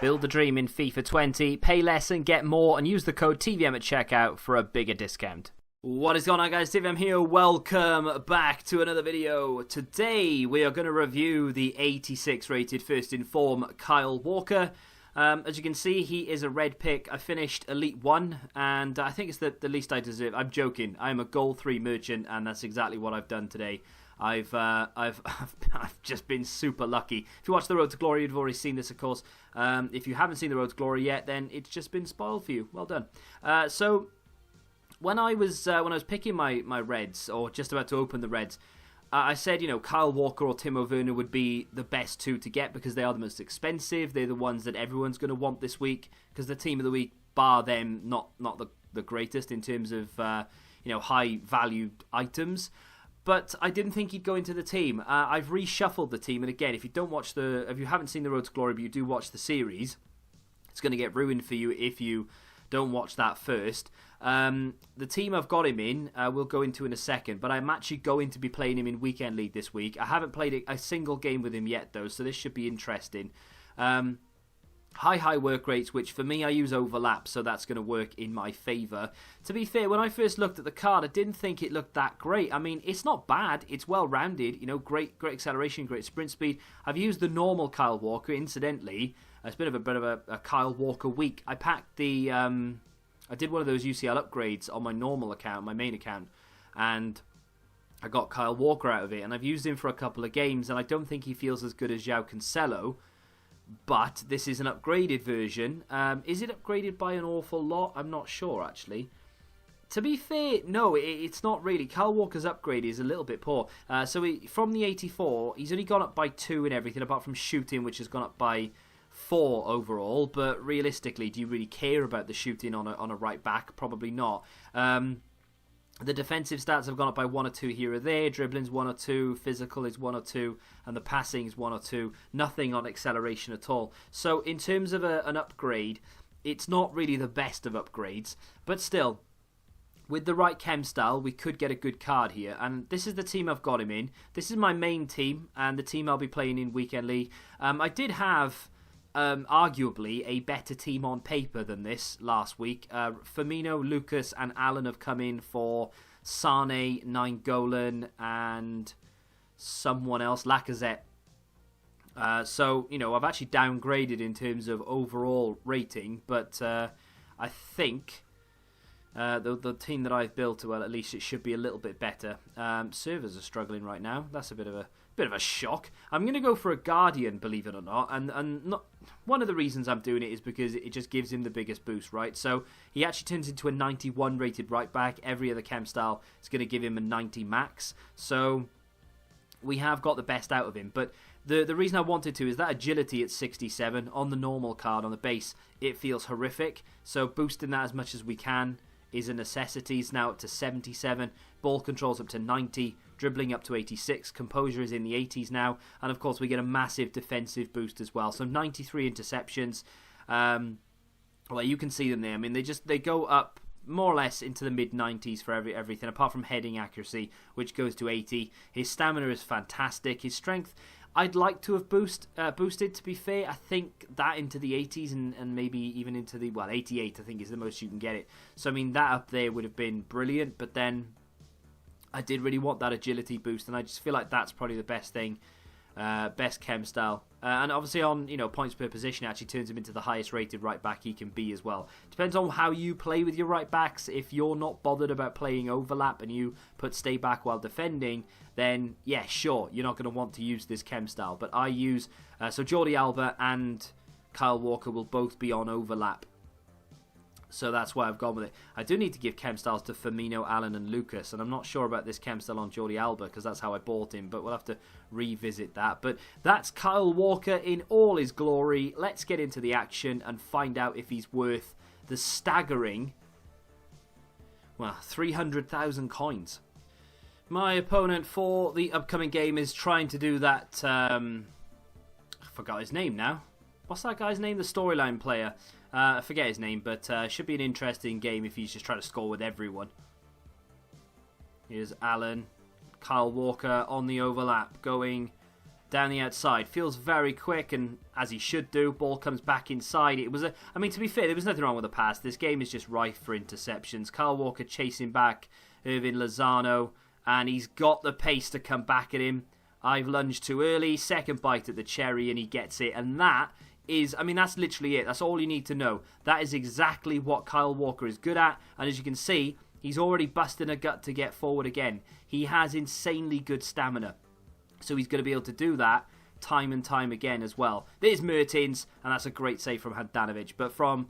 Build the dream in FIFA 20, pay less and get more, and use the code TVM at checkout for a bigger discount. What is going on, guys? TVM here. Welcome back to another video. Today we are going to review the 86 rated first in form Kyle Walker. As you can see, he is a red pick. I finished Elite 1, and I think it's the least I deserve. I'm joking. I'm a Gold 3 merchant, and that's exactly what I've done today. I've just been super lucky. If you watch the Road to Glory, you've already seen this, of course. If you haven't seen the Road to Glory yet, then it's just been spoiled for you. Well done. So when I was picking my reds, or just about to open the reds, I said, you know, Kyle Walker or Timo Werner would be the best two to get because they are the most expensive. They're the ones that everyone's going to want this week because the team of the week, bar them, not the greatest in terms of high value items. But I didn't think he'd go into the team. I've reshuffled the team, and again, if you haven't seen the Road to Glory, but you do watch the series, it's going to get ruined for you if you don't watch that first. The team I've got him in, we'll go into in a second, but I'm actually going to be playing him in Weekend League this week. I haven't played a single game with him yet, though, so this should be interesting. High work rates, which for me I use overlap, so that's going to work in my favour. To be fair, when I first looked at the card, I didn't think it looked that great. I mean, it's not bad. It's well rounded. You know, great acceleration, great sprint speed. I've used the normal Kyle Walker. Incidentally, it's been a bit of a Kyle Walker week. I packed the I did one of those UCL upgrades on my normal account, my main account, and I got Kyle Walker out of it, and I've used him for a couple of games, and I don't think he feels as good as João Cancelo. But this is an upgraded version. Is it upgraded by an awful lot? I'm not sure, actually. To be fair, no, it's not really. Kyle Walker's upgrade is a little bit poor. From the 84, he's only gone up by 2 and everything, apart from shooting, which has gone up by 4 overall. But realistically, do you really care about the shooting on a right back? Probably not. The defensive stats have gone up by 1 or 2 here or there. Dribbling's 1 or 2. Physical is 1 or 2. And the passing is 1 or 2. Nothing on acceleration at all. So in terms of an upgrade, it's not really the best of upgrades. But still, with the right chem style, we could get a good card here. And this is the team I've got him in. This is my main team and the team I'll be playing in Weekend League. I did have arguably a better team on paper than this last week. Firmino, Lucas and Allen have come in for Sane, Nainggolan and someone else, Lacazette. So, you know, I've actually downgraded in terms of overall rating, but I think the team that I've built, well, at least it should be a little bit better. Servers are struggling right now. That's a bit of a shock. I'm going to go for a Guardian, believe it or not, and not one of the reasons I'm doing it is because it just gives him the biggest boost, right? So he actually turns into a 91 rated right back. Every other chem style is going to give him a 90 max. So we have got the best out of him. But the reason I wanted to is that agility at 67 on the normal card, on the base, it feels horrific. So boosting that as much as we can is a necessity. It's now up to 77. Ball control's up to 90. Dribbling up to 86. Composure is in the 80s now. And of course we get a massive defensive boost as well. So 93 interceptions. Well, you can see them there. I mean, they go up more or less into the mid-90s for everything, apart from heading accuracy, which goes to 80. His stamina is fantastic. His strength, I'd like to have boosted, to be fair. I think that into the 80s and maybe even into the, 88 I think is the most you can get it. So, I mean, that up there would have been brilliant, but then I did really want that agility boost, and I just feel like that's probably the best thing, best chem style. And obviously on, you know, points per position, it actually turns him into the highest rated right back he can be as well. Depends on how you play with your right backs. If you're not bothered about playing overlap and you put stay back while defending, then yeah, sure, you're not going to want to use this chem style. But I use, so Jordi Alba and Kyle Walker will both be on overlap. So that's why I've gone with it. I do need to give chem styles to Firmino, Allen and Lucas, and I'm not sure about this chem style on Jordi Alba because that's how I bought him, but we'll have to revisit that. But that's Kyle Walker in all his glory. Let's get into the action and find out if he's worth the staggering, 300,000 coins. My opponent for the upcoming game is trying to do that, I forgot his name now. What's that guy's name? The storyline player. I forget his name, but should be an interesting game if he's just trying to score with everyone. Here's Allen, Kyle Walker on the overlap, going down the outside. Feels very quick, and as he should do, ball comes back inside. It was I mean, to be fair, there was nothing wrong with the pass. This game is just rife for interceptions. Kyle Walker chasing back Irvin Lozano, and he's got the pace to come back at him. I've lunged too early, second bite at the cherry, and he gets it. And that is, I mean, that's literally it. That's all you need to know. That is exactly what Kyle Walker is good at. And as you can see, he's already busting a gut to get forward again. He has insanely good stamina. So he's going to be able to do that time and time again as well. There's Mertens, and that's a great save from Handanovic. But from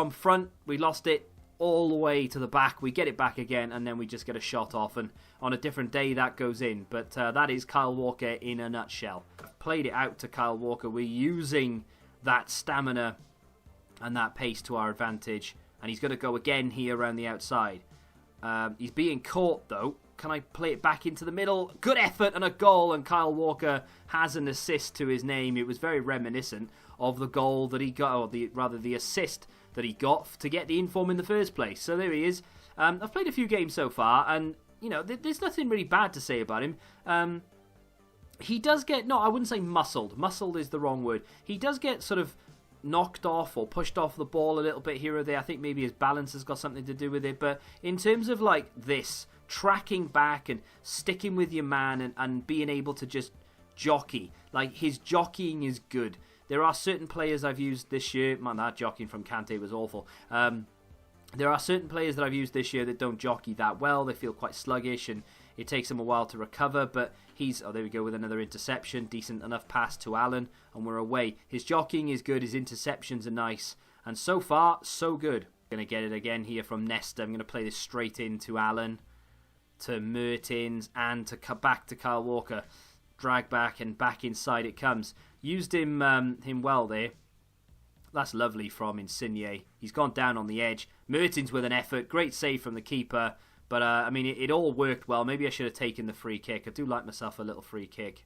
front, we lost it all the way to the back. We get it back again, and then we just get a shot off. And on a different day, that goes in. But that is Kyle Walker in a nutshell. I've played it out to Kyle Walker. We're using that stamina and that pace to our advantage. And he's going to go again here around the outside. He's being caught, though. Can I play it back into the middle? Good effort and a goal, and Kyle Walker has an assist to his name. It was very reminiscent of the goal that he got, or rather the assist that he got to get the inform in the first place. So there he is. I've played a few games so far, and you know, there's nothing really bad to say about him. He does get, no, I wouldn't say muscled. Muscled is the wrong word. He does get sort of knocked off or pushed off the ball a little bit here or there. I think maybe his balance has got something to do with it. But in terms of like this, tracking back and sticking with your man and being able to just jockey, like his jockeying is good. There are certain players I've used this year. Man, that jockeying from Kante was awful. There are certain players that I've used this year that don't jockey that well. They feel quite sluggish and it takes them a while to recover. But he's, oh, there we go with another interception. Decent enough pass to Allen and we're away. His jockeying is good. His interceptions are nice. And so far, so good. Going to get it again here from Nesta. I'm going to play this straight into Allen, to Mertens, and to back to Kyle Walker. Drag back and back inside it comes. Used him well there. That's lovely from Insigne. He's gone down on the edge. Mertens with an effort. Great save from the keeper. But, I mean, it all worked well. Maybe I should have taken the free kick. I do like myself a little free kick.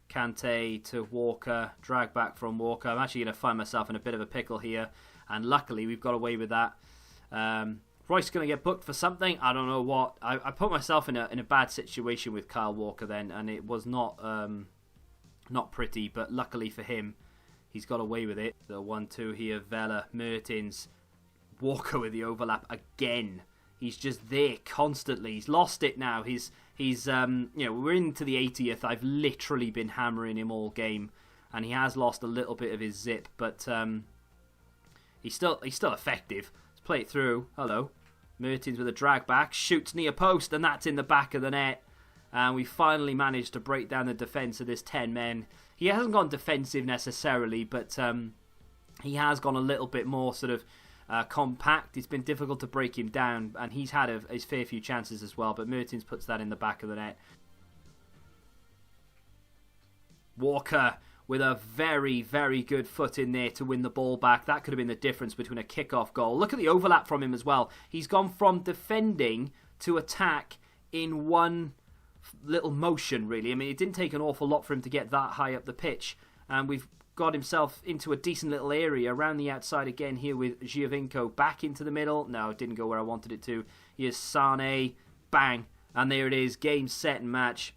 Kante to Walker. Drag back from Walker. I'm actually going to find myself in a bit of a pickle here. And luckily, we've got away with that. Royce going to get booked for something. I don't know what. I put myself in a bad situation with Kyle Walker then. And it was not pretty. But luckily for him, he's got away with it. The 1-2 here. Vela, Mertens, Walker with the overlap again. He's just there constantly. He's lost it now. He's you know, we're into the 80th. I've literally been hammering him all game, and he has lost a little bit of his zip, but he's still effective. Let's play it through. Hello, Mertens with a drag back, shoots near post, and that's in the back of the net. And we finally managed to break down the defence of this 10 men. He hasn't gone defensive necessarily, but he has gone a little bit more sort of compact. It's been difficult to break him down, and he's had his fair few chances as well, but Mertens puts that in the back of the net. Walker with a very, very good foot in there to win the ball back. That could have been the difference between a kick-off goal. Look at the overlap from him as well. He's gone from defending to attack in one little motion, really. I mean, it didn't take an awful lot for him to get that high up the pitch, and we've got himself into a decent little area around the outside again here with Giovinco back into the middle. No, it didn't go where I wanted it to. Here's Sane, bang, and there it is, game, set and match.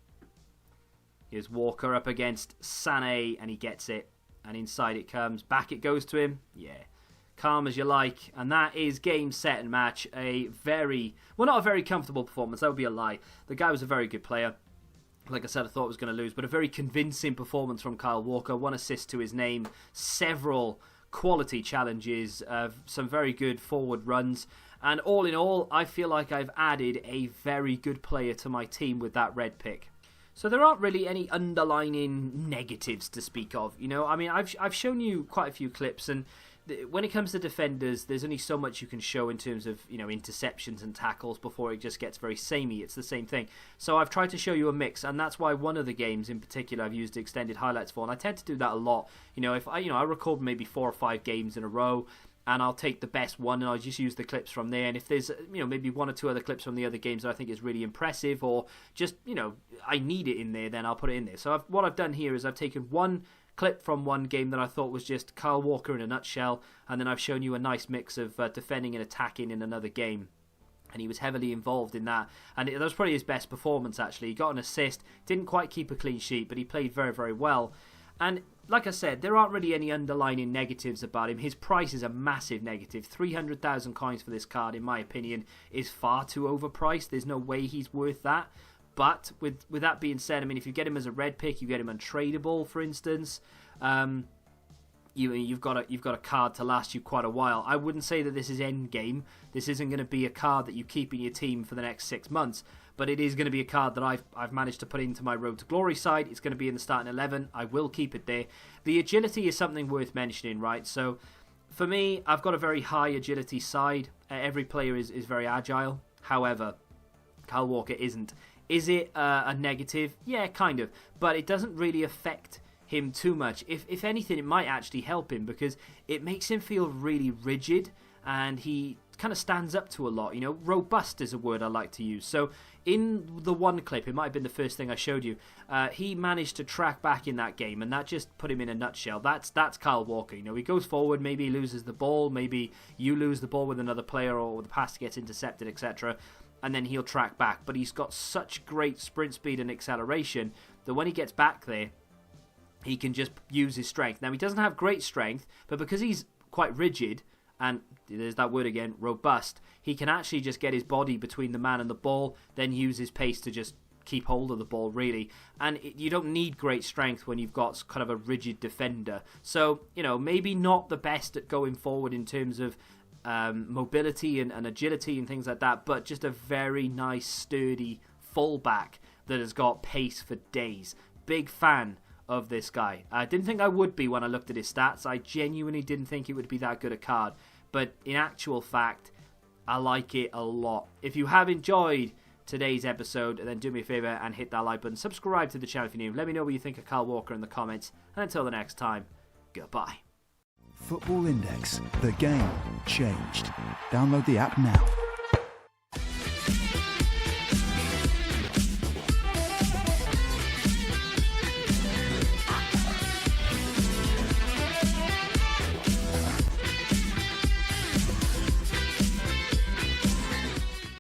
Here's Walker up against Sane, and he gets it, and inside it comes, back it goes to him. Yeah, calm as you like, and that is game, set and match. A very, well, not a very comfortable performance, that would be a lie. The guy was a very good player. Like I said, I thought I was going to lose, but a very convincing performance from Kyle Walker. 1 assist to his name, several quality challenges, some very good forward runs. And all in all, I feel like I've added a very good player to my team with that red pick. So there aren't really any underlining negatives to speak of. You know, I mean, I've shown you quite a few clips, and when it comes to defenders, there's only so much you can show in terms of, you know, interceptions and tackles before it just gets very samey. It's the same thing. So I've tried to show you a mix, and that's why one of the games in particular I've used extended highlights for, and I tend to do that a lot. You know, if I record maybe 4 or 5 games in a row, and I'll take the best one and I'll just use the clips from there. And if there's, you know, maybe 1 or 2 other clips from the other games that I think is really impressive, or just, you know, I need it in there, then I'll put it in there. So what I've done here is I've taken one clip from one game that I thought was just Kyle Walker in a nutshell, and then I've shown you a nice mix of defending and attacking in another game. and he was heavily involved in that. And that was probably his best performance, actually. He got an assist, didn't quite keep a clean sheet, but he played very, very well. And like I said, there aren't really any underlying negatives about him. His price is a massive negative. 300,000 coins for this card, in my opinion, is far too overpriced. There's no way he's worth that. But with that being said, I mean, if you get him as a red pick, you get him untradeable, for instance. You've got a card to last you quite a while. I wouldn't say that this is end game. This isn't going to be a card that you keep in your team for the next 6 months. But it is going to be a card that I've managed to put into my Road to Glory side. It's going to be in the starting 11. I will keep it there. The agility is something worth mentioning, right? So for me, I've got a very high agility side. Every player is very agile. However, Kyle Walker isn't. Is it a negative? Yeah, kind of. But it doesn't really affect him too much. If anything, it might actually help him because it makes him feel really rigid, and he kind of stands up to a lot. You know, robust is a word I like to use. So in the one clip, it might have been the first thing I showed you, he managed to track back in that game, and that just put him in a nutshell. That's Kyle Walker. You know, he goes forward, maybe he loses the ball, maybe you lose the ball with another player, or the pass gets intercepted, etc., and then he'll track back. But he's got such great sprint speed and acceleration that when he gets back there, he can just use his strength. Now, he doesn't have great strength, but because he's quite rigid, and there's that word again, robust, he can actually just get his body between the man and the ball, then use his pace to just keep hold of the ball, really. And you don't need great strength when you've got kind of a rigid defender. So, you know, maybe not the best at going forward in terms of mobility and agility and things like that, but just a very nice, sturdy fullback that has got pace for days. Big fan of this guy. I didn't think I would be when I looked at his stats. I genuinely didn't think it would be that good a card. But in actual fact, I like it a lot. If you have enjoyed today's episode, then do me a favour and hit that like button. Subscribe to the channel if you're new. Let me know what you think of Kyle Walker in the comments. And until the next time, goodbye. Football Index. The game changed. Download the app now.